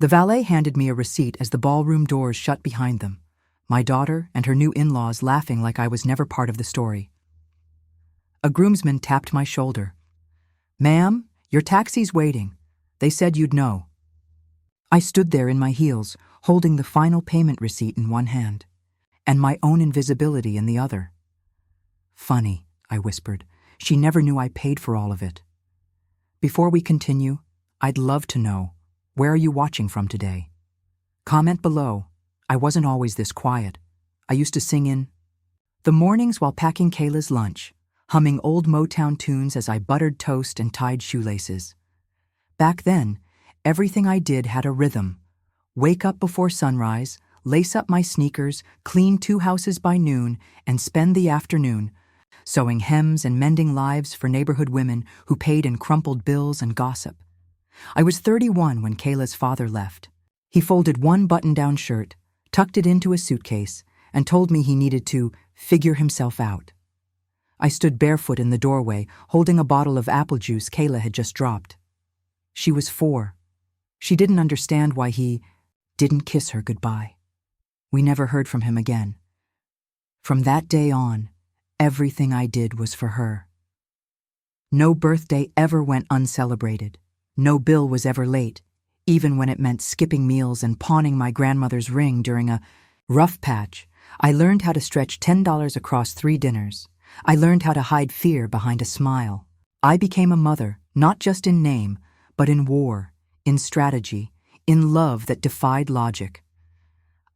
The valet handed me a receipt as the ballroom doors shut behind them, my daughter and her new in-laws laughing like I was never part of the story. A groomsman tapped my shoulder. "Ma'am, your taxi's waiting. They said you'd know." I stood there in my heels, holding the final payment receipt in one hand, and my own invisibility in the other. "Funny," I whispered. "She never knew I paid for all of it." Before we continue, I'd love to know, where are you watching from today? Comment below. I wasn't always this quiet. I used to sing in the mornings while packing Kayla's lunch, humming old Motown tunes as I buttered toast and tied shoelaces. Back then, everything I did had a rhythm. Wake up before sunrise, lace up my sneakers, clean 2 houses by noon, and spend the afternoon sewing hems and mending lives for neighborhood women who paid in crumpled bills and gossip. I was 31 when Kayla's father left. He folded one button-down shirt, tucked it into a suitcase, and told me he needed to figure himself out. I stood barefoot in the doorway, holding a bottle of apple juice Kayla had just dropped. She was 4. She didn't understand why he didn't kiss her goodbye. We never heard from him again. From that day on, everything I did was for her. No birthday ever went uncelebrated. No bill was ever late, even when it meant skipping meals and pawning my grandmother's ring during a rough patch. I learned how to stretch $10 across 3 dinners. I learned how to hide fear behind a smile. I became a mother, not just in name, but in war, in strategy, in love that defied logic.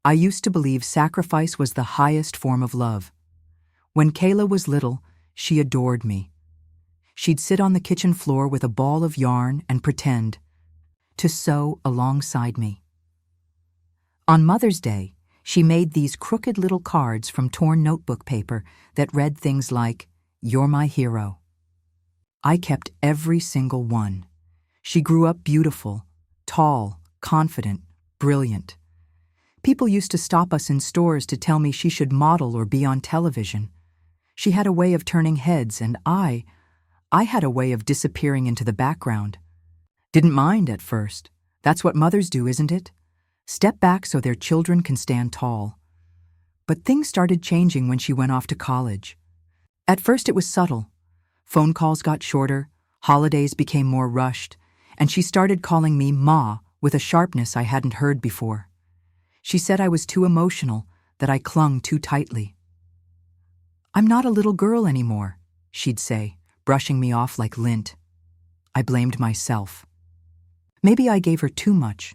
I used to believe sacrifice was the highest form of love. When Kayla was little, she adored me. She'd sit on the kitchen floor with a ball of yarn and pretend to sew alongside me. On Mother's Day, she made these crooked little cards from torn notebook paper that read things like, "You're my hero." I kept every single one. She grew up beautiful, tall, confident, brilliant. People used to stop us in stores to tell me she should model or be on television. She had a way of turning heads, and I had a way of disappearing into the background. Didn't mind at first. That's what mothers do, isn't it? Step back so their children can stand tall. But things started changing when she went off to college. At first it was subtle. Phone calls got shorter, holidays became more rushed, and she started calling me Ma with a sharpness I hadn't heard before. She said I was too emotional, that I clung too tightly. "I'm not a little girl anymore," she'd say, brushing me off like lint. I blamed myself. Maybe I gave her too much.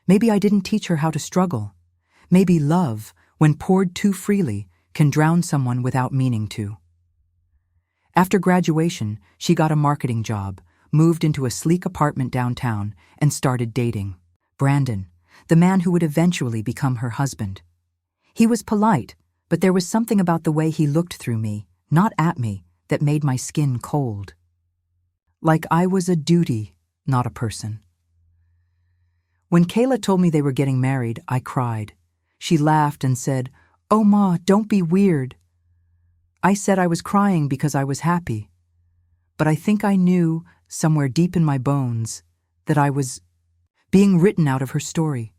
Maybe I didn't teach her how to struggle. Maybe love, when poured too freely, can drown someone without meaning to. After graduation, she got a marketing job, moved into a sleek apartment downtown, and started dating Brandon, the man who would eventually become her husband. He was polite, but there was something about the way he looked through me, not at me, that made my skin cold. Like I was a duty, not a person. When Kayla told me they were getting married, I cried. She laughed and said, "Oh, Ma, don't be weird." I said I was crying because I was happy. But I think I knew, somewhere deep in my bones, that I was being written out of her story.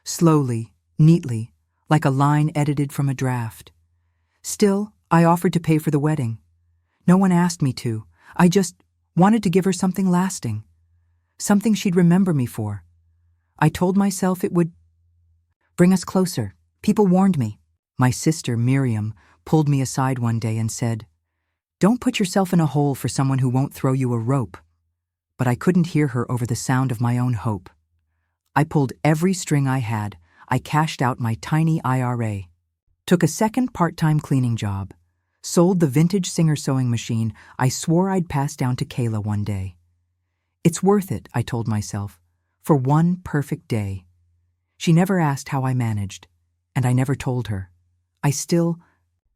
Slowly, neatly, like a line edited from a draft. Still, I offered to pay for the wedding. No one asked me to. I just wanted to give her something lasting. Something she'd remember me for. I told myself it would bring us closer. People warned me. My sister, Miriam, pulled me aside one day and said, "Don't put yourself in a hole for someone who won't throw you a rope." But I couldn't hear her over the sound of my own hope. I pulled every string I had. I cashed out my tiny IRA. Took a second part-time cleaning job. Sold the vintage Singer sewing machine I swore I'd pass down to Kayla one day. It's worth it, I told myself, for one perfect day. She never asked how I managed, and I never told her. I still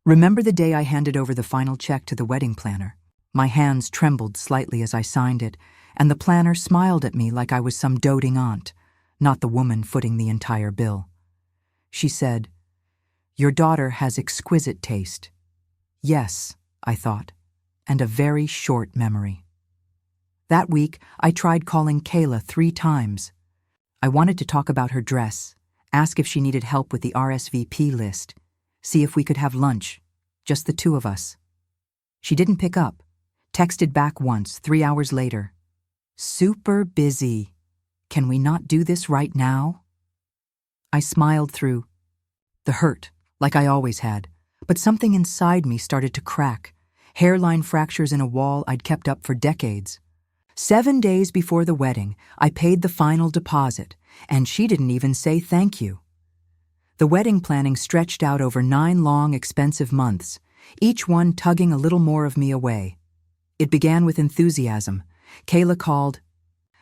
remember the day I handed over the final check to the wedding planner. My hands trembled slightly as I signed it, and the planner smiled at me like I was some doting aunt, not the woman footing the entire bill. She said, "Your daughter has exquisite taste." Yes, I thought, and a very short memory. That week, I tried calling Kayla 3 times. I wanted to talk about her dress, ask if she needed help with the RSVP list, see if we could have lunch, just the two of us. She didn't pick up, texted back once 3 hours later. Super busy. Can we not do this right now? I smiled through the hurt, like I always had, but something inside me started to crack, hairline fractures in a wall I'd kept up for decades. 7 days before the wedding, I paid the final deposit, and she didn't even say thank you. The wedding planning stretched out over 9 long, expensive months, each one tugging a little more of me away. It began with enthusiasm. Kayla called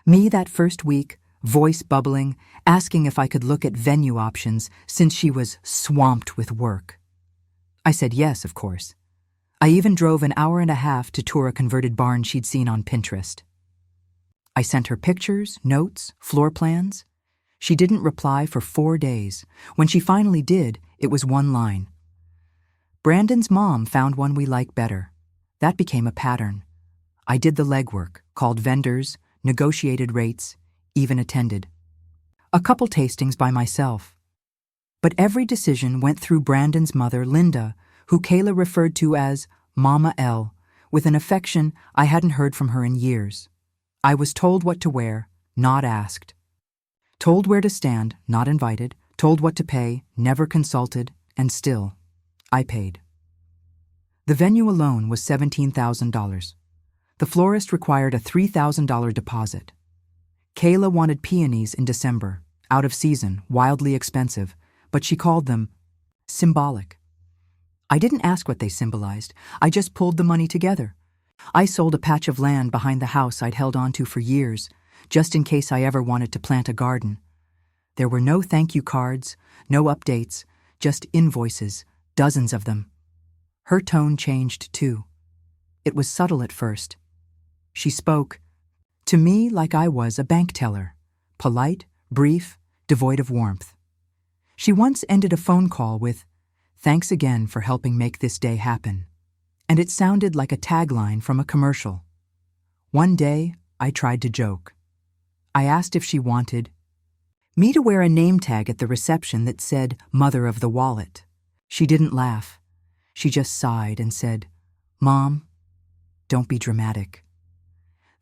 me that first week, voice bubbling, asking if I could look at venue options since she was swamped with work. I said yes, of course. I even drove an hour and a half to tour a converted barn she'd seen on Pinterest. I sent her pictures, notes, floor plans. She didn't reply for 4 days. When she finally did, it was one line. Brandon's mom found one we like better. That became a pattern. I did the legwork, called vendors, negotiated rates, even attended. A couple tastings by myself. But every decision went through Brandon's mother, Linda, who Kayla referred to as Mama L, with an affection I hadn't heard from her in years. I was told what to wear, not asked. Told where to stand, not invited. Told what to pay, never consulted, and still, I paid. The venue alone was $17,000. The florist required a $3,000 deposit. Kayla wanted peonies in December, out of season, wildly expensive, but she called them symbolic. I didn't ask what they symbolized. I just pulled the money together. I sold a patch of land behind the house I'd held onto for years, just in case I ever wanted to plant a garden. There were no thank you cards, no updates, just invoices, dozens of them. Her tone changed too. It was subtle at first. She spoke to me like I was a bank teller, polite, brief, devoid of warmth. She once ended a phone call with, "Thanks again for helping make this day happen." And it sounded like a tagline from a commercial. One day, I tried to joke. I asked if she wanted me to wear a name tag at the reception that said Mother of the Wallet. She didn't laugh. She just sighed and said, "Mom, don't be dramatic."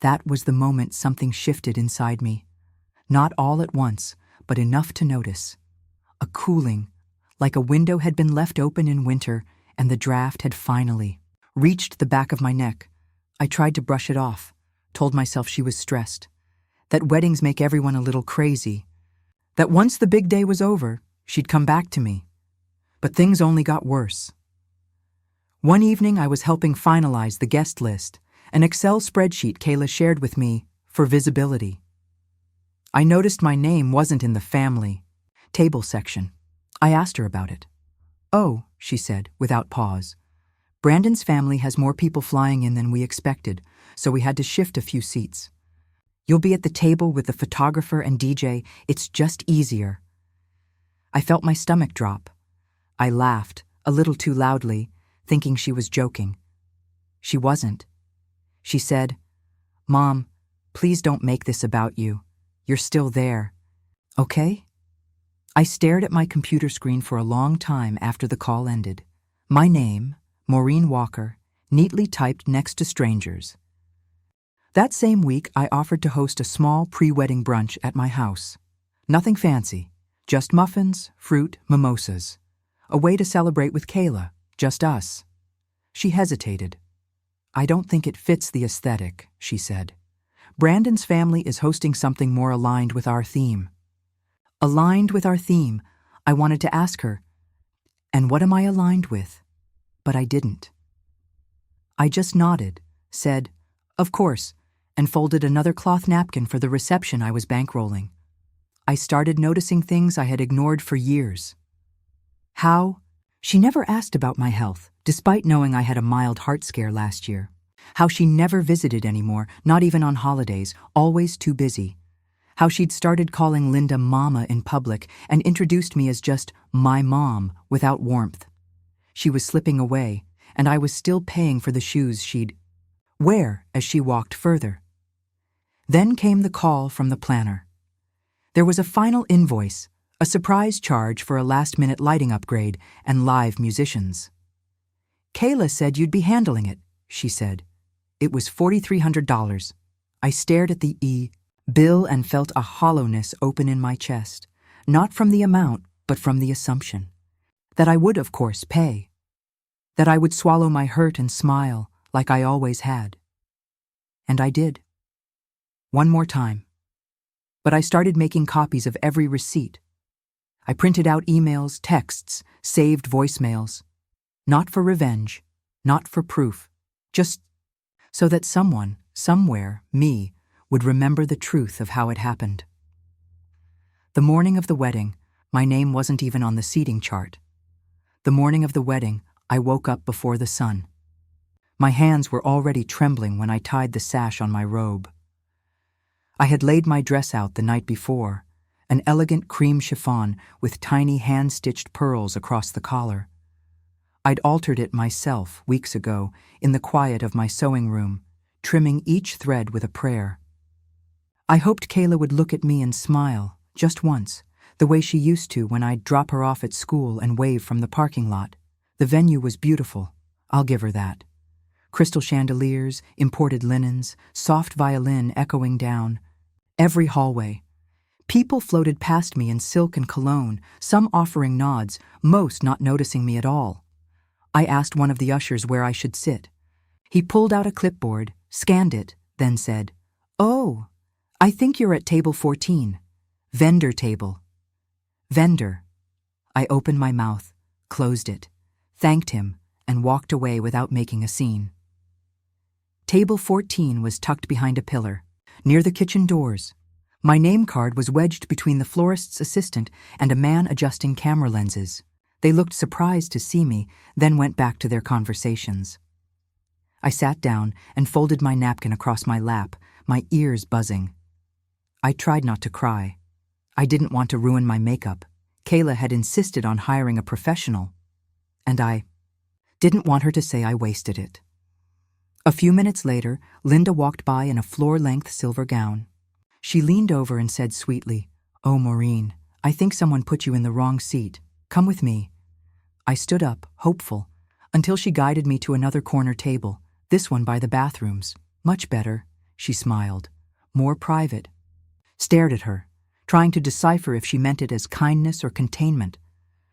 That was the moment something shifted inside me. Not all at once, but enough to notice. A cooling, like a window had been left open in winter and the draft had finally reached the back of my neck. I tried to brush it off, told myself she was stressed, that weddings make everyone a little crazy, that once the big day was over, she'd come back to me. But things only got worse. One evening I was helping finalize the guest list, an Excel spreadsheet Kayla shared with me for visibility. I noticed my name wasn't in the family table section. I asked her about it. "Oh," she said, without pause. "Brandon's family has more people flying in than we expected, so we had to shift a few seats. You'll be at the table with the photographer and DJ. It's just easier." I felt my stomach drop. I laughed, a little too loudly, thinking she was joking. She wasn't. She said, "Mom, please don't make this about you. You're still there. Okay?" I stared at my computer screen for a long time after the call ended. My name, Maureen Walker, neatly typed next to strangers. That same week, I offered to host a small pre-wedding brunch at my house. Nothing fancy, just muffins, fruit, mimosas. A way to celebrate with Kayla, just us. She hesitated. "I don't think it fits the aesthetic," she said. "Brandon's family is hosting something more aligned with our theme." Aligned with our theme, I wanted to ask her, "And what am I aligned with?" But I didn't. I just nodded, said, "Of course," and folded another cloth napkin for the reception I was bankrolling. I started noticing things I had ignored for years. How? She never asked about my health, despite knowing I had a mild heart scare last year. How she never visited anymore, not even on holidays, always too busy. How she'd started calling Linda Mama in public and introduced me as just my mom without warmth. She was slipping away, and I was still paying for the shoes she'd wear as she walked further. Then came the call from the planner. There was a final invoice, a surprise charge for a last-minute lighting upgrade and live musicians. "Kayla said you'd be handling it," she said. It was $4,300. I stared at the bill and felt a hollowness open in my chest, not from the amount, but from the assumption that I would, of course, pay, that I would swallow my hurt and smile like I always had. And I did. One more time. But I started making copies of every receipt. I printed out emails, texts, saved voicemails. Not for revenge, not for proof, just so that someone, somewhere, me, would remember the truth of how it happened. The morning of the wedding, my name wasn't even on the seating chart. The morning of the wedding, I woke up before the sun. My hands were already trembling when I tied the sash on my robe. I had laid my dress out the night before, an elegant cream chiffon with tiny hand-stitched pearls across the collar. I'd altered it myself weeks ago in the quiet of my sewing room, trimming each thread with a prayer. I hoped Kayla would look at me and smile, just once, the way she used to when I'd drop her off at school and wave from the parking lot. The venue was beautiful, I'll give her that. Crystal chandeliers, imported linens, soft violin echoing down every hallway. People floated past me in silk and cologne, some offering nods, most not noticing me at all. I asked one of the ushers where I should sit. He pulled out a clipboard, scanned it, then said, "Oh, I think you're at table 14. Vendor table." Vendor. I opened my mouth, closed it, thanked him, and walked away without making a scene. Table 14 was tucked behind a pillar, near the kitchen doors. My name card was wedged between the florist's assistant and a man adjusting camera lenses. They looked surprised to see me, then went back to their conversations. I sat down and folded my napkin across my lap, my ears buzzing. I tried not to cry. I didn't want to ruin my makeup. Kayla had insisted on hiring a professional, and I didn't want her to say I wasted it. A few minutes later, Linda walked by in a floor-length silver gown. She leaned over and said sweetly, "Oh, Maureen, I think someone put you in the wrong seat. Come with me." I stood up, hopeful, until she guided me to another corner table, this one by the bathrooms. Much better, she smiled. More private. Stared at her, trying to decipher if she meant it as kindness or containment.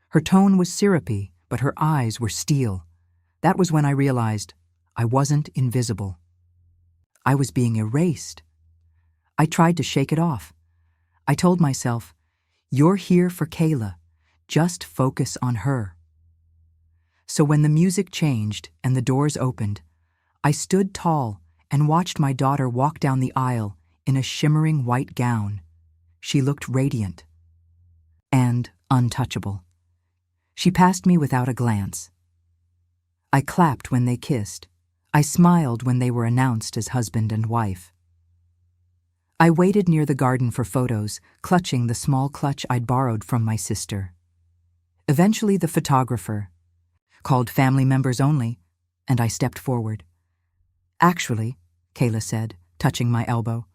Her tone was syrupy, but her eyes were steel. That was when I realized I wasn't invisible. I was being erased. I tried to shake it off. I told myself, "You're here for Kayla. Just focus on her." So when the music changed and the doors opened, I stood tall and watched my daughter walk down the aisle in a shimmering white gown. She looked radiant and untouchable. She passed me without a glance. I clapped when they kissed. I smiled when they were announced as husband and wife. I waited near the garden for photos, clutching the small clutch I'd borrowed from my sister. Eventually the photographer called family members only, and I stepped forward. "Actually," Kayla said, touching my elbow,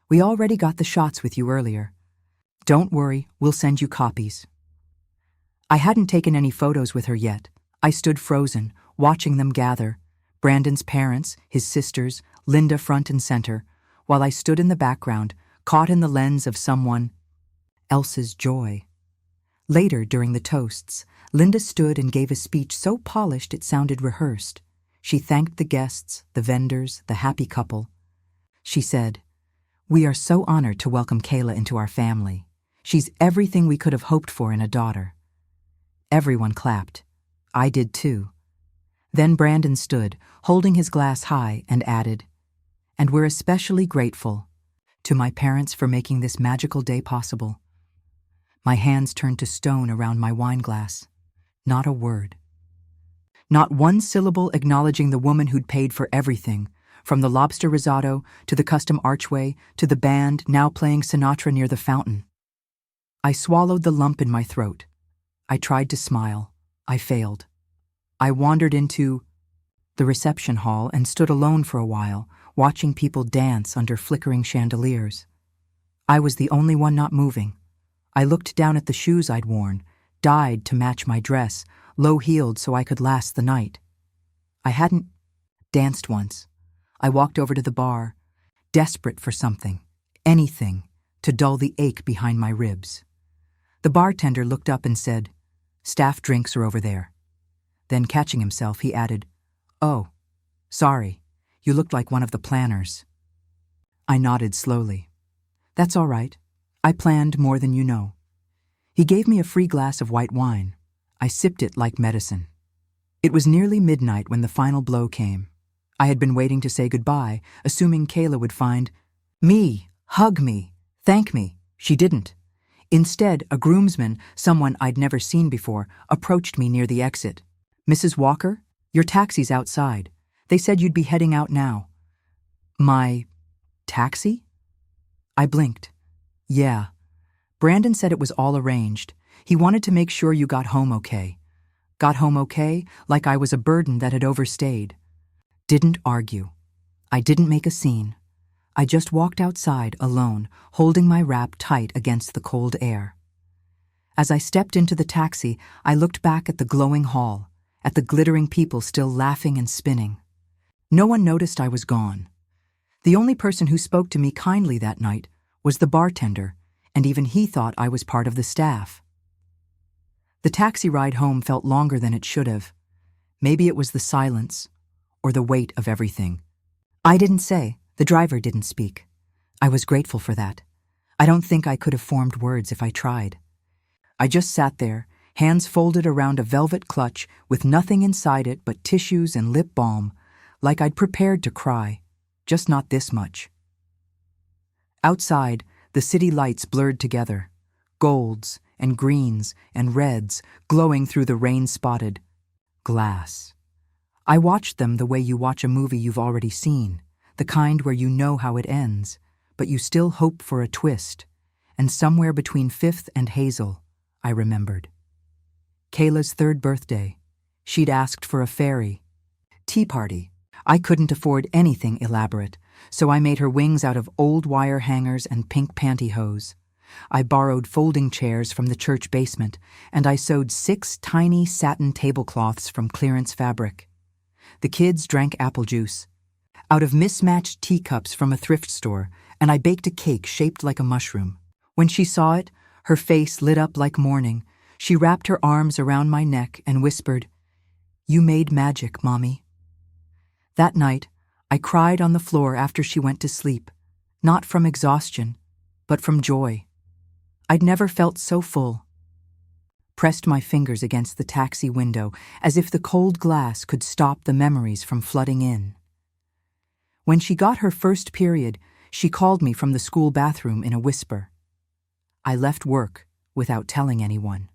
"we already got the shots with you earlier. Don't worry, we'll send you copies." I hadn't taken any photos with her yet. I stood frozen, watching them gather, Brandon's parents, his sisters, Linda front and center, while I stood in the background, caught in the lens of someone else's joy. Later, during the toasts, Linda stood and gave a speech so polished it sounded rehearsed. She thanked the guests, the vendors, the happy couple. She said, "We are so honored to welcome Kayla into our family. She's everything we could have hoped for in a daughter." Everyone clapped. I did too. Then Brandon stood, holding his glass high, and added, "And we're especially grateful to my parents for making this magical day possible." My hands turned to stone around my wine glass. Not a word. Not one syllable acknowledging the woman who'd paid for everything, from the lobster risotto to the custom archway to the band now playing Sinatra near the fountain. I swallowed the lump in my throat. I tried to smile. I failed. I wandered into the reception hall and stood alone for a while, watching people dance under flickering chandeliers. I was the only one not moving. I looked down at the shoes I'd worn, dyed to match my dress, low-heeled so I could last the night. I hadn't danced once. I walked over to the bar, desperate for something, anything, to dull the ache behind my ribs. The bartender looked up and said, "Staff drinks are over there." Then, catching himself, he added, "Oh, sorry, you looked like one of the planners." I nodded slowly. "That's all right. I planned more than you know." He gave me a free glass of white wine. I sipped it like medicine. It was nearly midnight when the final blow came. I had been waiting to say goodbye, assuming Kayla would find me, hug me, thank me. She didn't. Instead, a groomsman, someone I'd never seen before, approached me near the exit. "Mrs. Walker, your taxi's outside. They said you'd be heading out now." "My taxi?" I blinked. "Yeah. Brandon said it was all arranged. He wanted to make sure you got home okay. Got home okay, like I was a burden that had overstayed." Didn't argue. I didn't make a scene. I just walked outside alone, holding my wrap tight against the cold air. As I stepped into the taxi, I looked back at the glowing hall, at the glittering people still laughing and spinning. No one noticed I was gone. The only person who spoke to me kindly that night was the bartender, and even he thought I was part of the staff. The taxi ride home felt longer than it should have. Maybe it was the silence, or the weight of everything. I didn't say, the driver didn't speak. I was grateful for that. I don't think I could have formed words if I tried. I just sat there, hands folded around a velvet clutch with nothing inside it but tissues and lip balm, like I'd prepared to cry, just not this much. Outside, the city lights blurred together, golds and greens and reds glowing through the rain-spotted glass. I watched them the way you watch a movie you've already seen, the kind where you know how it ends, but you still hope for a twist. And somewhere between Fifth and Hazel, I remembered. Kayla's 3rd birthday. She'd asked for a fairy tea party. I couldn't afford anything elaborate, so I made her wings out of old wire hangers and pink pantyhose. I borrowed folding chairs from the church basement, and I sewed 6 tiny satin tablecloths from clearance fabric. The kids drank apple juice out of mismatched teacups from a thrift store, and I baked a cake shaped like a mushroom. When she saw it, her face lit up like morning. She wrapped her arms around my neck and whispered, "You made magic, Mommy." That night, I cried on the floor after she went to sleep, not from exhaustion, but from joy. I'd never felt so full. Pressed my fingers against the taxi window as if the cold glass could stop the memories from flooding in. When she got her first period, she called me from the school bathroom in a whisper. I left work without telling anyone.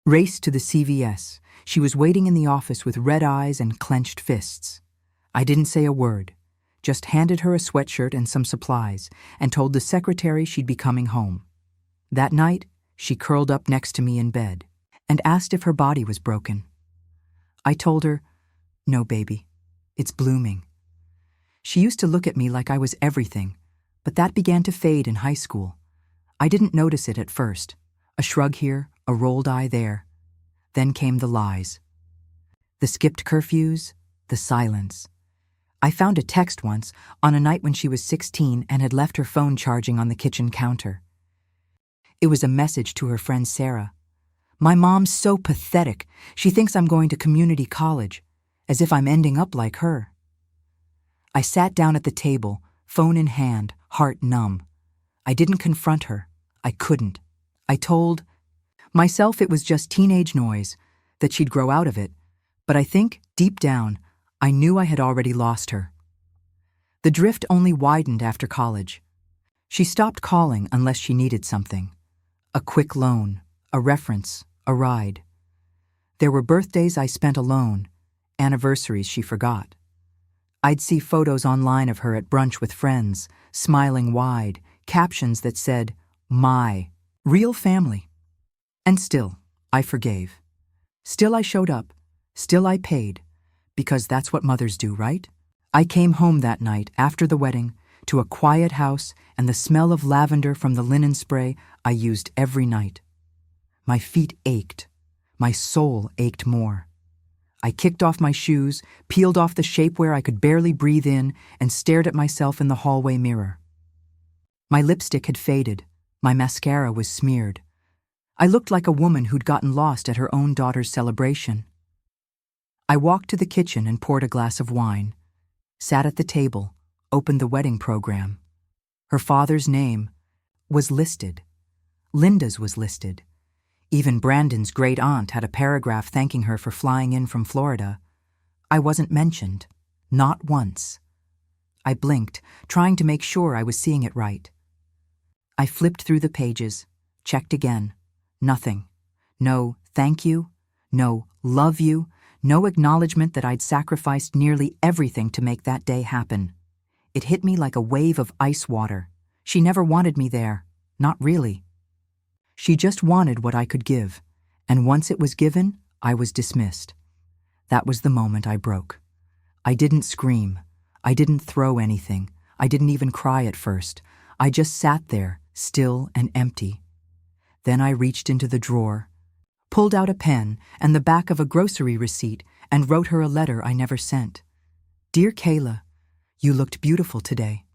Raced to the CVS. She was waiting in the office with red eyes and clenched fists. I didn't say a word, just handed her a sweatshirt and some supplies, and told the secretary she'd be coming home. That night, she curled up next to me in bed and asked if her body was broken. I told her, "No, baby, it's blooming." She used to look at me like I was everything, but that began to fade in high school. I didn't notice it at first. A shrug here, a rolled eye there. Then came the lies. The skipped curfews, the silence. I found a text once, on a night when she was 16 and had left her phone charging on the kitchen counter. It was a message to her friend Sarah. "My mom's so pathetic. She thinks I'm going to community college, as if I'm ending up like her." I sat down at the table, phone in hand, heart numb. I didn't confront her. I couldn't. I told myself it was just teenage noise, that she'd grow out of it, but I think, deep down, I knew I had already lost her. The drift only widened after college. She stopped calling unless she needed something. A quick loan, a reference, a ride. There were birthdays I spent alone, anniversaries she forgot. I'd see photos online of her at brunch with friends, smiling wide, captions that said, "My real family." And still, I forgave. Still I showed up. Still I paid. Because that's what mothers do, right? I came home that night after the wedding to a quiet house and the smell of lavender from the linen spray I used every night. My feet ached. My soul ached more. I kicked off my shoes, peeled off the shapewear I could barely breathe in, and stared at myself in the hallway mirror. My lipstick had faded. My mascara was smeared. I looked like a woman who'd gotten lost at her own daughter's celebration. I walked to the kitchen and poured a glass of wine, sat at the table, opened the wedding program. Her father's name was listed. Linda's was listed. Even Brandon's great aunt had a paragraph thanking her for flying in from Florida. I wasn't mentioned. Not once. I blinked, trying to make sure I was seeing it right. I flipped through the pages, checked again. Nothing. No thank you, no love you, no acknowledgement that I'd sacrificed nearly everything to make that day happen. It hit me like a wave of ice water. She never wanted me there. Not really. She just wanted what I could give, and once it was given, I was dismissed. That was the moment I broke. I didn't scream. I didn't throw anything. I didn't even cry at first. I just sat there, still and empty. Then I reached into the drawer, pulled out a pen and the back of a grocery receipt, and wrote her a letter I never sent. Dear Kayla, you looked beautiful today.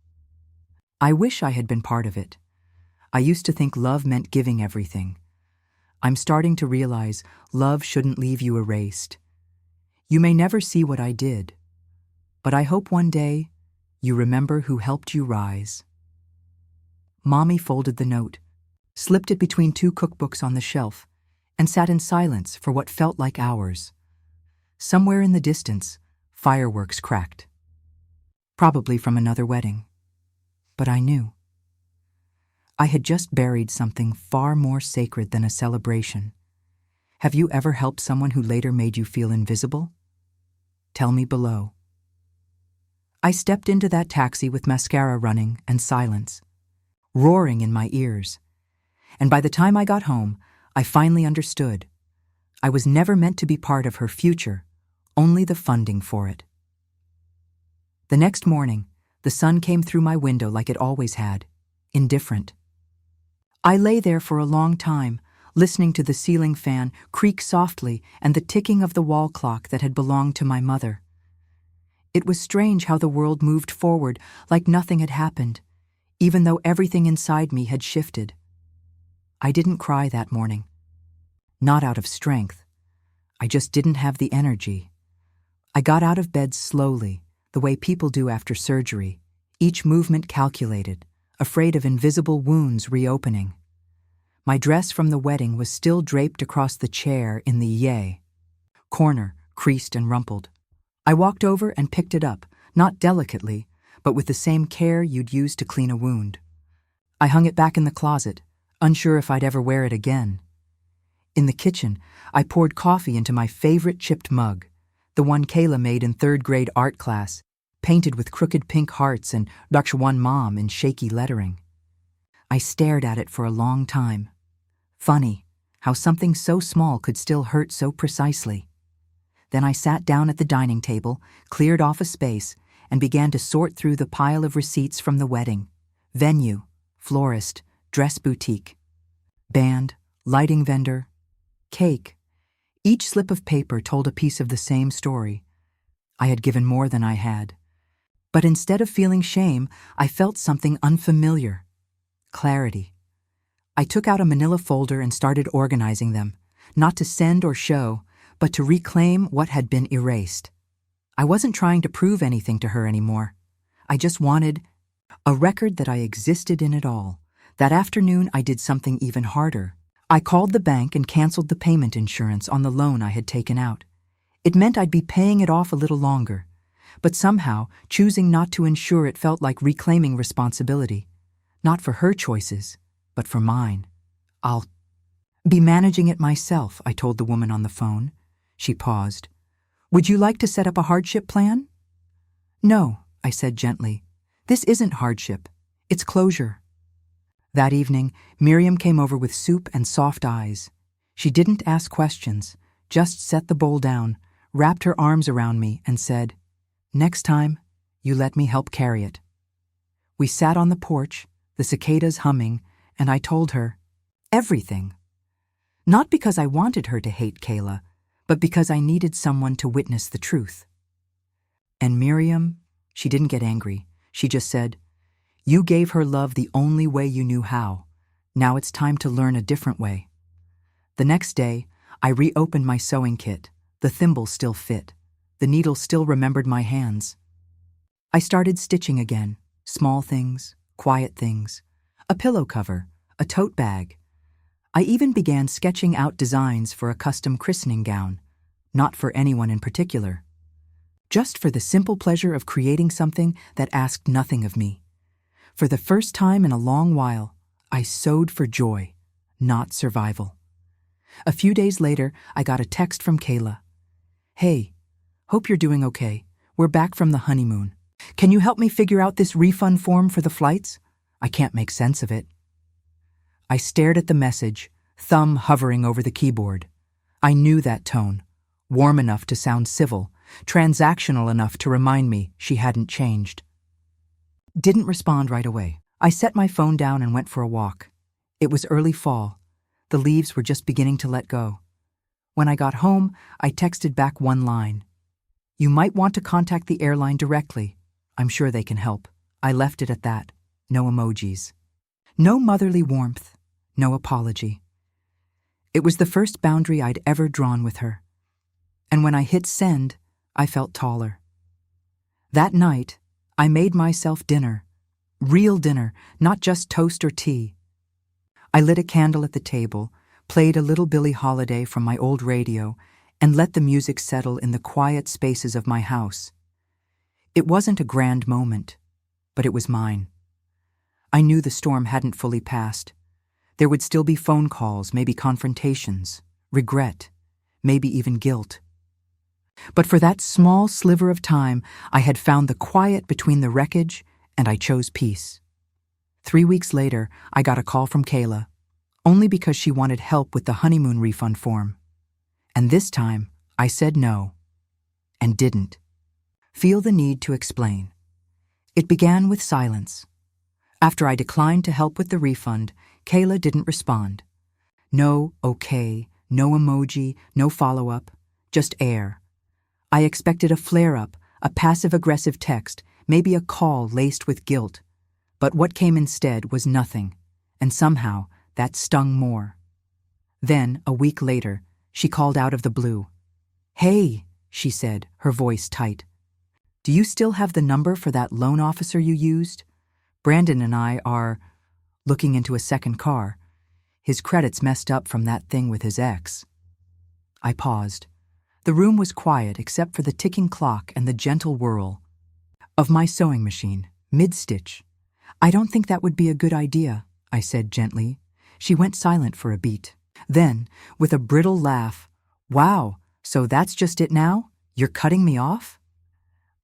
I wish I had been part of it. I used to think love meant giving everything. I'm starting to realize love shouldn't leave you erased. You may never see what I did, but I hope one day you remember who helped you rise. Mommy folded the note, slipped it between two cookbooks on the shelf, and sat in silence for what felt like hours. Somewhere in the distance, fireworks cracked. Probably from another wedding. But I knew. I had just buried something far more sacred than a celebration. Have you ever helped someone who later made you feel invisible? Tell me below. I stepped into that taxi with mascara running and silence, roaring in my ears. And by the time I got home, I finally understood. I was never meant to be part of her future, only the funding for it. The next morning, the sun came through my window like it always had, indifferent. I lay there for a long time, listening to the ceiling fan creak softly and the ticking of the wall clock that had belonged to my mother. It was strange how the world moved forward like nothing had happened, even though everything inside me had shifted. I didn't cry that morning. Not out of strength. I just didn't have the energy. I got out of bed slowly, the way people do after surgery, each movement calculated, afraid of invisible wounds reopening. My dress from the wedding was still draped across the chair in the corner, creased and rumpled. I walked over and picked it up, not delicately, but with the same care you'd use to clean a wound. I hung it back in the closet, unsure if I'd ever wear it again. In the kitchen, I poured coffee into my favorite chipped mug, the one Kayla made in third-grade art class, painted with crooked pink hearts and Dr. One Mom in shaky lettering. I stared at it for a long time. Funny, how something so small could still hurt so precisely. Then I sat down at the dining table, cleared off a space, and began to sort through the pile of receipts from the wedding. Venue, florist, dress boutique, band, lighting vendor, cake. Each slip of paper told a piece of the same story. I had given more than I had. But instead of feeling shame, I felt something unfamiliar. Clarity. I took out a manila folder and started organizing them, not to send or show, but to reclaim what had been erased. I wasn't trying to prove anything to her anymore. I just wanted a record that I existed in it all. That afternoon, I did something even harder. I called the bank and canceled the payment insurance on the loan I had taken out. It meant I'd be paying it off a little longer, but somehow, choosing not to insure it felt like reclaiming responsibility. Not for her choices, but for mine. I'll be managing it myself, I told the woman on the phone. She paused. Would you like to set up a hardship plan? No, I said gently. This isn't hardship. It's closure. That evening, Miriam came over with soup and soft eyes. She didn't ask questions, just set the bowl down, wrapped her arms around me, and said, Next time, you let me help carry it. We sat on the porch, the cicadas humming, and I told her everything. Not because I wanted her to hate Kayla, but because I needed someone to witness the truth. And Miriam, she didn't get angry. She just said, "You gave her love the only way you knew how. Now it's time to learn a different way." The next day, I reopened my sewing kit. The thimble still fit. The needle still remembered my hands. I started stitching again. Small things, quiet things. A pillow cover, a tote bag. I even began sketching out designs for a custom christening gown, not for anyone in particular. Just for the simple pleasure of creating something that asked nothing of me. For the first time in a long while, I sewed for joy, not survival. A few days later, I got a text from Kayla. "Hey, hope you're doing okay. We're back from the honeymoon. Can you help me figure out this refund form for the flights? I can't make sense of it." I stared at the message, thumb hovering over the keyboard. I knew that tone, warm enough to sound civil, transactional enough to remind me she hadn't changed. Didn't respond right away. I set my phone down and went for a walk. It was early fall. The leaves were just beginning to let go. When I got home, I texted back one line. "You might want to contact the airline directly. I'm sure they can help." I left it at that. No emojis. No motherly warmth. No apology. It was the first boundary I'd ever drawn with her. And when I hit send, I felt taller. That night, I made myself dinner. Real dinner, not just toast or tea. I lit a candle at the table, played a little Billie Holiday from my old radio, and let the music settle in the quiet spaces of my house. It wasn't a grand moment, but it was mine. I knew the storm hadn't fully passed. There would still be phone calls, maybe confrontations, regret, maybe even guilt. But for that small sliver of time, I had found the quiet between the wreckage, and I chose peace. 3 weeks later, I got a call from Kayla, only because she wanted help with the honeymoon refund form. And this time, I said no, and didn't feel the need to explain. It began with silence. After I declined to help with the refund, Kayla didn't respond. No okay, no emoji, no follow-up, just air. I expected a flare-up, a passive-aggressive text, maybe a call laced with guilt. But what came instead was nothing, and somehow that stung more. Then, a week later, she called out of the blue. "Hey," she said, her voice tight. "Do you still have the number for that loan officer you used? Brandon and I are looking into a second car. His credit's messed up from that thing with his ex." I paused. The room was quiet except for the ticking clock and the gentle whirl of my sewing machine, mid-stitch. "I don't think that would be a good idea," I said gently. She went silent for a beat. Then, with a brittle laugh, "Wow, so that's just it now? You're cutting me off?"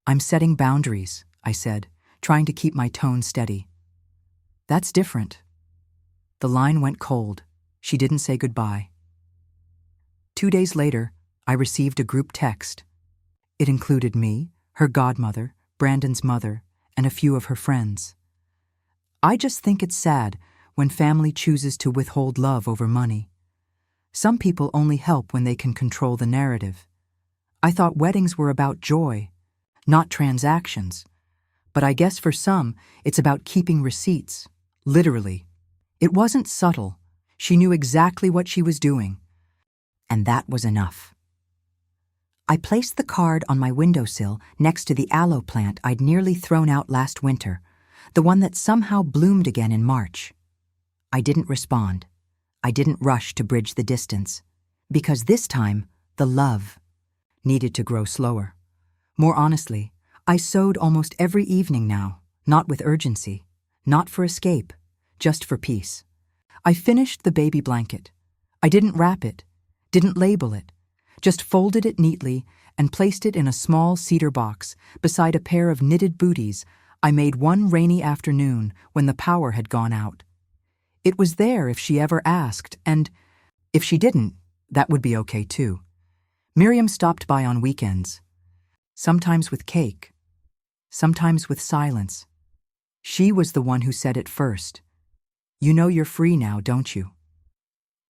"I'm setting boundaries," I said, trying to keep my tone steady. "That's different." The line went cold. She didn't say goodbye. 2 days later, I received a group text. It included me, her godmother, Brandon's mother, and a few of her friends. I just think it's sad when family chooses to withhold love over money. Some people only help when they can control the narrative. I thought weddings were about joy, not transactions. But I guess for some, it's about keeping receipts, literally. It wasn't subtle. She knew exactly what she was doing. And that was enough. I placed the card on my windowsill next to the aloe plant I'd nearly thrown out last winter, the one that somehow bloomed again in March. I didn't respond. I didn't rush to bridge the distance, because this time, the love needed to grow slower. More honestly, I sewed almost every evening now, not with urgency, not for escape, just for peace. I finished the baby blanket. I didn't wrap it, didn't label it, just folded it neatly and placed it in a small cedar box beside a pair of knitted booties I made one rainy afternoon when the power had gone out. It was there if she ever asked, and if she didn't, that would be okay too. Miriam stopped by on weekends, sometimes with cake, sometimes with silence, She was the one who said it first. "You know you're free now, don't you?"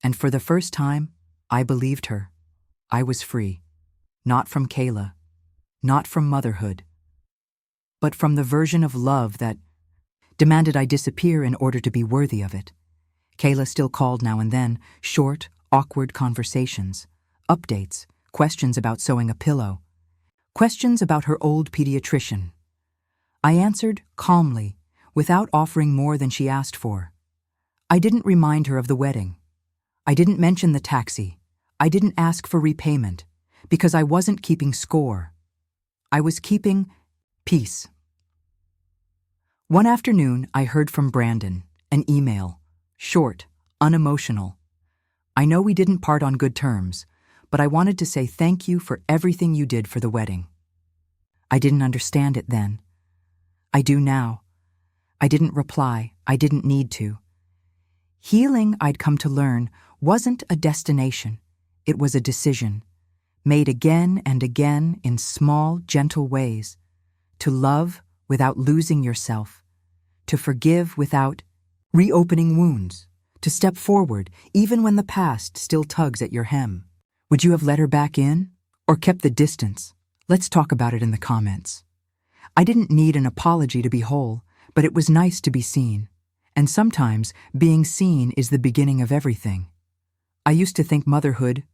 And for the first time, I believed her. I was free. Not from Kayla. Not from motherhood. But from the version of love that demanded I disappear in order to be worthy of it. Kayla still called now and then, short, awkward conversations, updates, questions about sewing a pillow, questions about her old pediatrician. I answered calmly, without offering more than she asked for. I didn't remind her of the wedding. I didn't mention the taxi. I didn't ask for repayment, because I wasn't keeping score. I was keeping peace. One afternoon, I heard from Brandon, an email, short, unemotional. "I know we didn't part on good terms, but I wanted to say thank you for everything you did for the wedding." I didn't understand it then. I do now. I didn't reply. I didn't need to. Healing, I'd come to learn, wasn't a destination. It was a decision, made again and again in small, gentle ways, to love without losing yourself, to forgive without reopening wounds, to step forward even when the past still tugs at your hem. Would you have let her back in or kept the distance? Let's talk about it in the comments. I didn't need an apology to be whole, but it was nice to be seen. And sometimes being seen is the beginning of everything. I used to think motherhood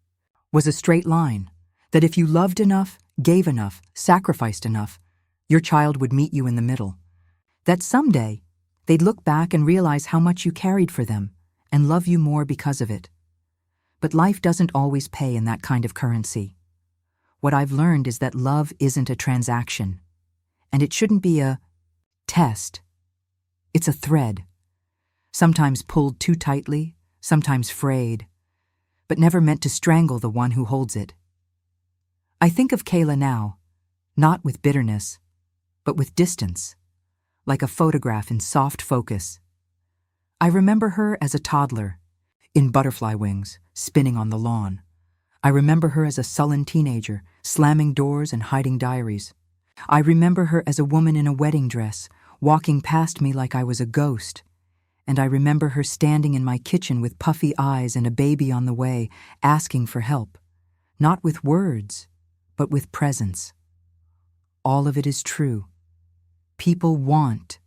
was a straight line, that if you loved enough, gave enough, sacrificed enough, your child would meet you in the middle. That someday, they'd look back and realize how much you carried for them and love you more because of it. But life doesn't always pay in that kind of currency. What I've learned is that love isn't a transaction, and it shouldn't be a test. It's a thread, sometimes pulled too tightly, sometimes frayed, but never meant to strangle the one who holds it. I think of Kayla now, not with bitterness, but with distance, like a photograph in soft focus. I remember her as a toddler, in butterfly wings, spinning on the lawn. I remember her as a sullen teenager, slamming doors and hiding diaries. I remember her as a woman in a wedding dress, walking past me like I was a ghost. And I remember her standing in my kitchen with puffy eyes and a baby on the way, asking for help, not with words, but with presence. All of it is true. People want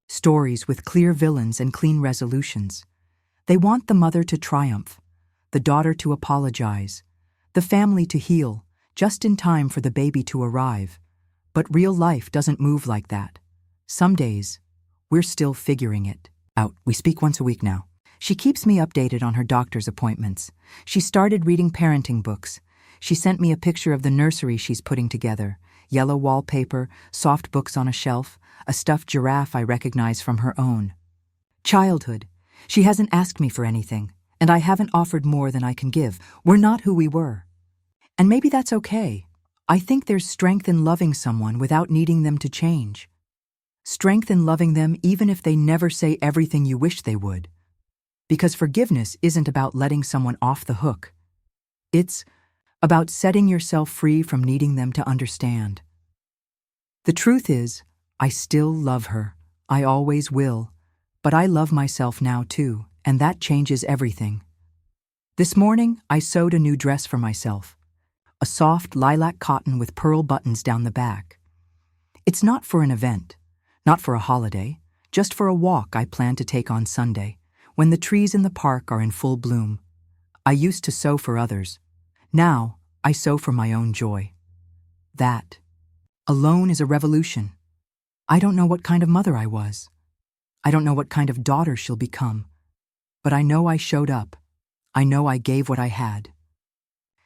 stories with clear villains and clean resolutions. They want the mother to triumph, the daughter to apologize, the family to heal, just in time for the baby to arrive. But real life doesn't move like that. Some days, we're still figuring it out. We speak once a week now. She keeps me updated on her doctor's appointments. She started reading parenting books. She sent me a picture of the nursery she's putting together. Yellow wallpaper, soft books on a shelf, a stuffed giraffe I recognize from her own. Childhood. She hasn't asked me for anything, and I haven't offered more than I can give. We're not who we were. And maybe that's okay. I think there's strength in loving someone without needing them to change. Strength in loving them even if they never say everything you wish they would. Because forgiveness isn't about letting someone off the hook. It's about setting yourself free from needing them to understand. The truth is, I still love her. I always will. But I love myself now too, and that changes everything. This morning, I sewed a new dress for myself. A soft lilac cotton with pearl buttons down the back. It's not for an event, not for a holiday, just for a walk I plan to take on Sunday, when the trees in the park are in full bloom. I used to sew for others. Now, I sew for my own joy. That alone is a revolution. I don't know what kind of mother I was. I don't know what kind of daughter she'll become. But I know I showed up. I know I gave what I had.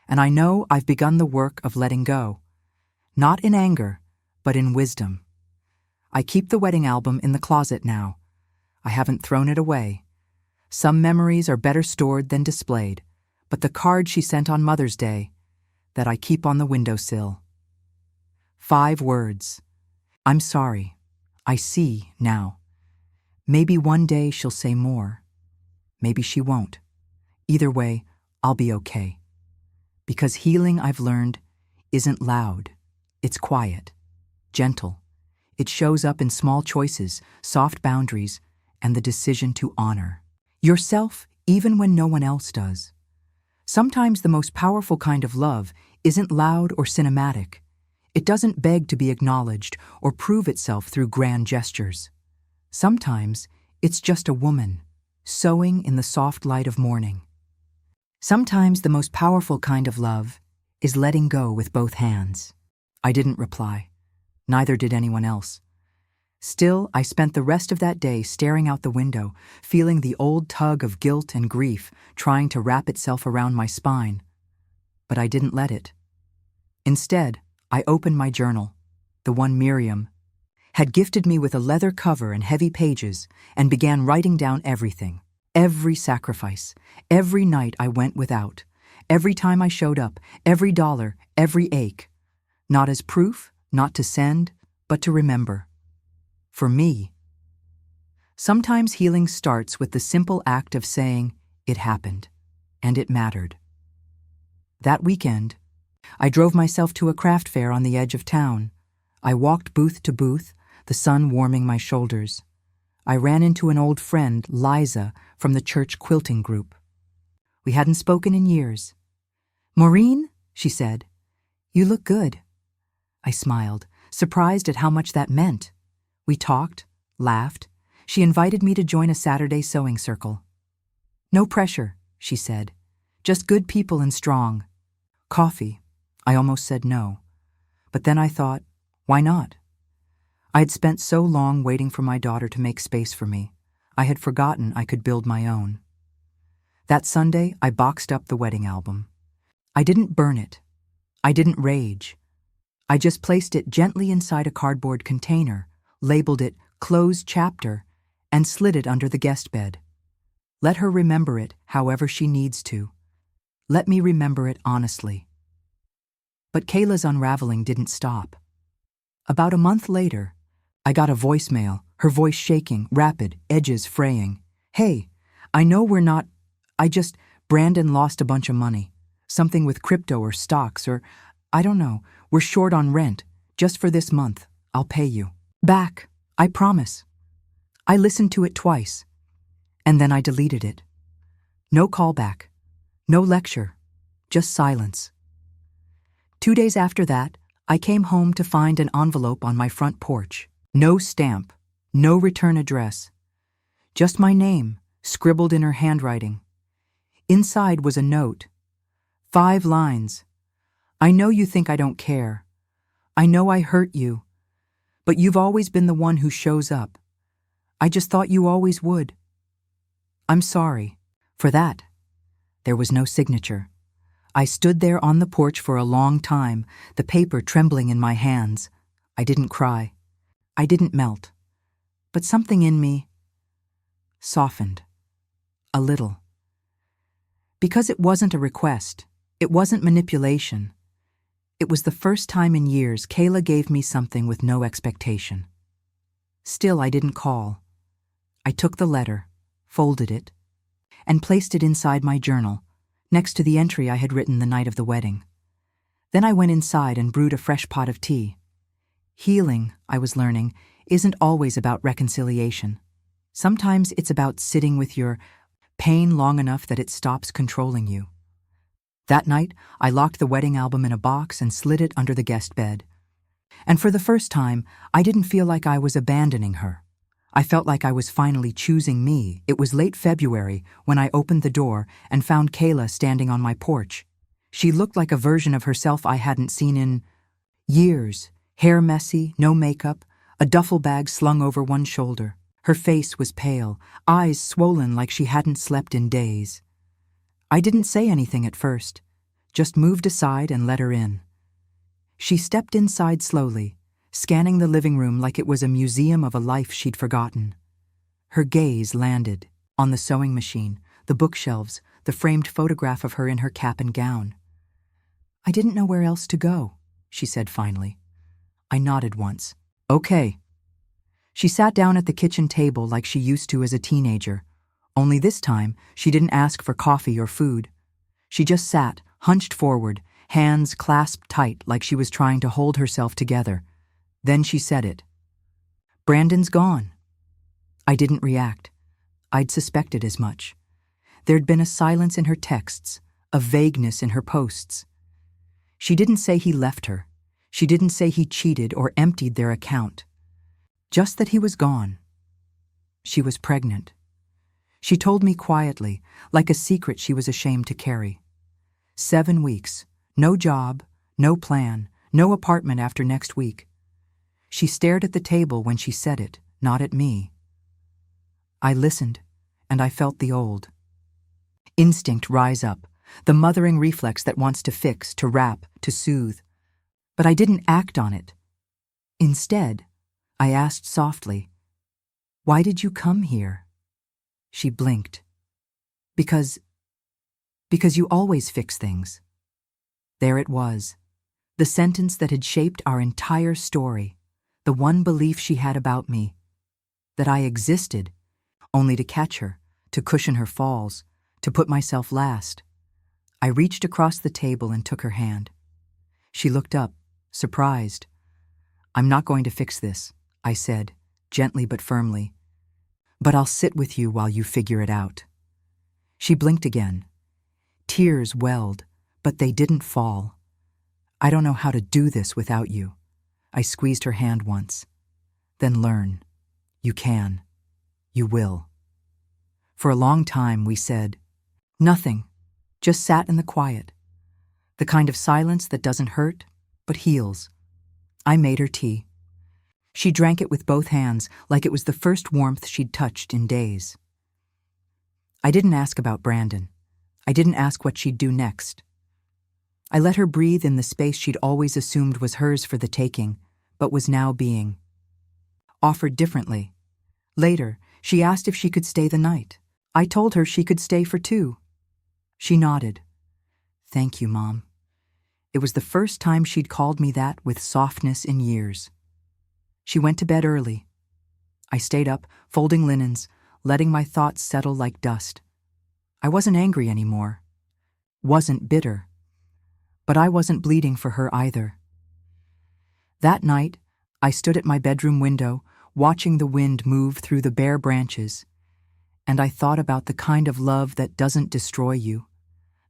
And I know I've begun the work of letting go. Not in anger, but in wisdom. I keep the wedding album in the closet now. I haven't thrown it away. Some memories are better stored than displayed, but the card she sent on Mother's Day, that I keep on the windowsill. 5 words. I'm sorry. I see now. Maybe one day she'll say more. Maybe she won't. Either way, I'll be okay. Because healing, I've learned, isn't loud. It's quiet, gentle. It shows up in small choices, soft boundaries, and the decision to honor yourself even when no one else does. Sometimes the most powerful kind of love isn't loud or cinematic. It doesn't beg to be acknowledged or prove itself through grand gestures. Sometimes it's just a woman, sewing in the soft light of morning. Sometimes the most powerful kind of love is letting go with both hands. I didn't reply. Neither did anyone else. Still, I spent the rest of that day staring out the window, feeling the old tug of guilt and grief trying to wrap itself around my spine. But I didn't let it. Instead, I opened my journal, the one Miriam had gifted me with a leather cover and heavy pages, and began writing down everything, every sacrifice, every night I went without, every time I showed up, every dollar, every ache. Not as proof, not to send, but to remember. For me, sometimes healing starts with the simple act of saying, it happened, and it mattered. That weekend, I drove myself to a craft fair on the edge of town. I walked booth to booth, the sun warming my shoulders. I ran into an old friend, Liza, from the church quilting group. We hadn't spoken in years. "Maureen," she said, "you look good." I smiled, surprised at how much that meant. We talked, laughed. She invited me to join a Saturday sewing circle. "No pressure," she said. "Just good people and strong." Coffee. I almost said no. But then I thought, why not? I had spent so long waiting for my daughter to make space for me. I had forgotten I could build my own. That Sunday, I boxed up the wedding album. I didn't burn it. I didn't rage. I just placed it gently inside a cardboard container, labeled it "Closed Chapter," and slid it under the guest bed. Let her remember it however she needs to. Let me remember it honestly. But Kayla's unraveling didn't stop. About a month later, I got a voicemail, her voice shaking, rapid, edges fraying. "Hey, I know we're not, Brandon lost a bunch of money. Something with crypto or stocks or, I don't know, we're short on rent, just for this month. I'll pay you back, I promise." I listened to it twice, and then I deleted it. No callback, no lecture, just silence. 2 days after that, I came home to find an envelope on my front porch. No stamp, no return address. Just my name, scribbled in her handwriting. Inside was a note. 5 lines. "I know you think I don't care. I know I hurt you. But you've always been the one who shows up. I just thought you always would. I'm sorry." For that, there was no signature. I stood there on the porch for a long time, the paper trembling in my hands. I didn't cry. I didn't melt. But something in me softened. A little. Because it wasn't a request. It wasn't manipulation. It was the first time in years Kayla gave me something with no expectation. Still, I didn't call. I took the letter, folded it, and placed it inside my journal, next to the entry I had written the night of the wedding. Then I went inside and brewed a fresh pot of tea. Healing, I was learning, isn't always about reconciliation. Sometimes it's about sitting with your pain long enough that it stops controlling you. That night, I locked the wedding album in a box and slid it under the guest bed. And for the first time, I didn't feel like I was abandoning her. I felt like I was finally choosing me. It was late February when I opened the door and found Kayla standing on my porch. She looked like a version of herself I hadn't seen in years. Hair messy, no makeup, a duffel bag slung over one shoulder. Her face was pale, eyes swollen like she hadn't slept in days. I didn't say anything at first, just moved aside and let her in. She stepped inside slowly, scanning the living room like it was a museum of a life she'd forgotten. Her gaze landed on the sewing machine, the bookshelves, the framed photograph of her in her cap and gown. "I didn't know where else to go," she said finally. I nodded once. "Okay." She sat down at the kitchen table like she used to as a teenager. Only this time, she didn't ask for coffee or food. She just sat, hunched forward, hands clasped tight like she was trying to hold herself together. Then she said it. Brandon's gone. I didn't react. I'd suspected as much. There'd been a silence in her texts, a vagueness in her posts. She didn't say he left her. She didn't say he cheated or emptied their account. Just that he was gone. She was pregnant. She told me quietly, like a secret she was ashamed to carry. 7 weeks, no job, no plan, no apartment after next week. She stared at the table when she said it, not at me. I listened, and I felt the old instinct rise up, the mothering reflex that wants to fix, to wrap, to soothe. But I didn't act on it. Instead, I asked softly, "Why did you come here?" She blinked. Because you always fix things." There it was, the sentence that had shaped our entire story, the one belief she had about me, that I existed, only to catch her, to cushion her falls, to put myself last. I reached across the table and took her hand. She looked up, surprised. "I'm not going to fix this," I said, gently but firmly. "But I'll sit with you while you figure it out." She blinked again. Tears welled, but they didn't fall. "I don't know how to do this without you." I squeezed her hand once. "Then learn. You can. You will." For a long time we said nothing, just sat in the quiet. The kind of silence that doesn't hurt, but heals. I made her tea. She drank it with both hands like it was the first warmth she'd touched in days. I didn't ask about Brandon. I didn't ask what she'd do next. I let her breathe in the space she'd always assumed was hers for the taking, but was now being offered differently. Later, she asked if she could stay the night. I told her she could stay for 2. She nodded. "Thank you, Mom." It was the first time she'd called me that with softness in years. She went to bed early. I stayed up, folding linens, letting my thoughts settle like dust. I wasn't angry anymore. Wasn't bitter. But I wasn't bleeding for her either. That night, I stood at my bedroom window, watching the wind move through the bare branches, and I thought about the kind of love that doesn't destroy you,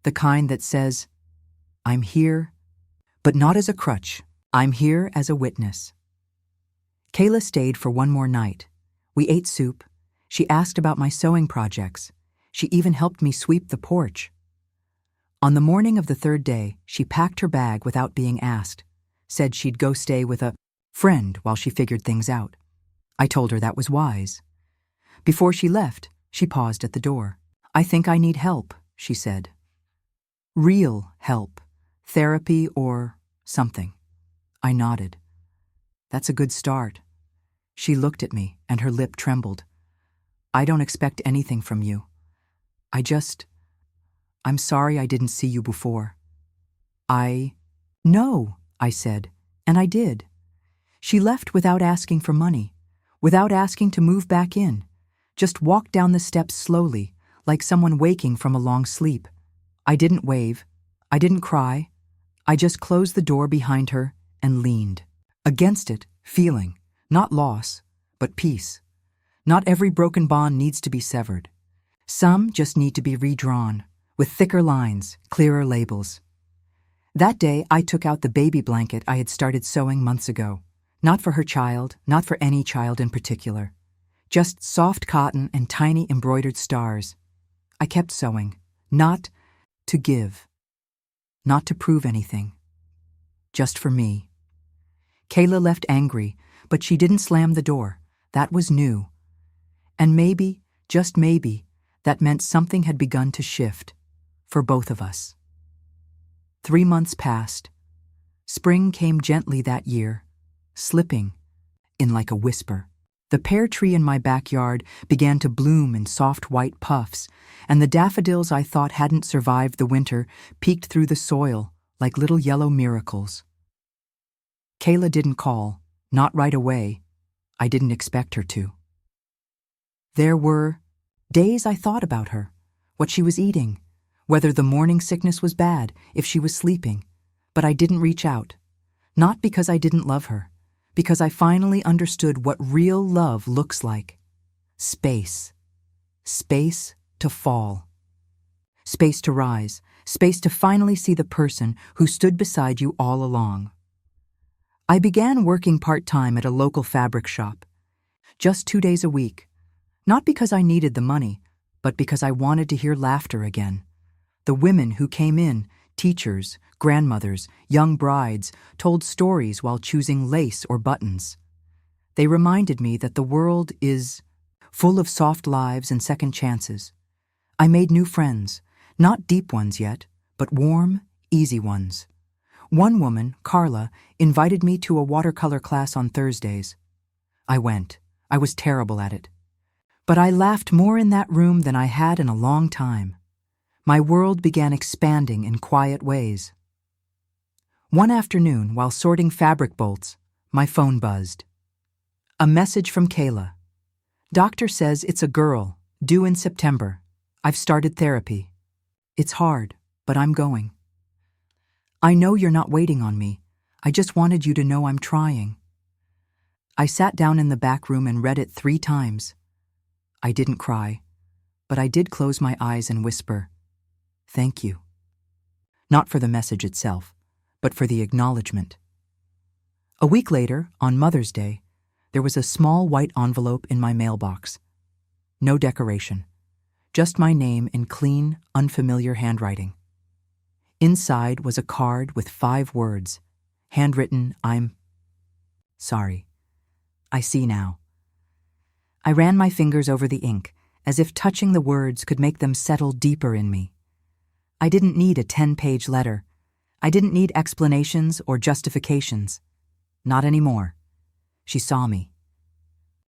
the kind that says, "I'm here, but not as a crutch. I'm here as a witness." Kayla stayed for one more night. We ate soup. She asked about my sewing projects. She even helped me sweep the porch. On the morning of the 3rd day, she packed her bag without being asked, said she'd go stay with a friend while she figured things out. I told her that was wise. Before she left, she paused at the door. "I think I need help," she said. "Real help. Therapy or something." I nodded. "That's a good start." She looked at me, and her lip trembled. "I don't expect anything from you. I'm sorry I didn't see you before." "No," I said, and I did. She left without asking for money, without asking to move back in, just walked down the steps slowly, like someone waking from a long sleep. I didn't wave. I didn't cry. I just closed the door behind her and leaned against it, feeling, not loss, but peace. Not every broken bond needs to be severed. Some just need to be redrawn, with thicker lines, clearer labels. That day, I took out the baby blanket I had started sewing months ago. Not for her child, not for any child in particular. Just soft cotton and tiny embroidered stars. I kept sewing, not to give, not to prove anything. Just for me. Kayla left angry, but she didn't slam the door. That was new. And maybe, just maybe, that meant something had begun to shift, for both of us. 3 months passed. Spring came gently that year, slipping in like a whisper. The pear tree in my backyard began to bloom in soft white puffs, and the daffodils I thought hadn't survived the winter peeked through the soil like little yellow miracles. Kayla didn't call, not right away. I didn't expect her to. There were days I thought about her, what she was eating, whether the morning sickness was bad, if she was sleeping, but I didn't reach out. Not because I didn't love her, because I finally understood what real love looks like. Space. Space to fall. Space to rise. Space to finally see the person who stood beside you all along. I began working part-time at a local fabric shop. Just 2 days a week. Not because I needed the money, but because I wanted to hear laughter again. The women who came in, teachers, grandmothers, young brides, told stories while choosing lace or buttons. They reminded me that the world is full of soft lives and second chances. I made new friends, not deep ones yet, but warm, easy ones. One woman, Carla, invited me to a watercolor class on Thursdays. I went. I was terrible at it. But I laughed more in that room than I had in a long time. My world began expanding in quiet ways. One afternoon, while sorting fabric bolts, my phone buzzed. A message from Kayla. Doctor says it's a girl, due in September. I've started therapy. It's hard, but I'm going. I know you're not waiting on me. I just wanted you to know I'm trying. I sat down in the back room and read it 3 times. I didn't cry, but I did close my eyes and whisper, "Thank you." Not for the message itself, but for the acknowledgement. A week later, on Mother's Day, there was a small white envelope in my mailbox. No decoration, just my name in clean, unfamiliar handwriting. Inside was a card with 5 words, handwritten, "I'm sorry." I see now. I ran my fingers over the ink, as if touching the words could make them settle deeper in me. I didn't need a 10-page letter. I didn't need explanations or justifications. Not anymore. She saw me.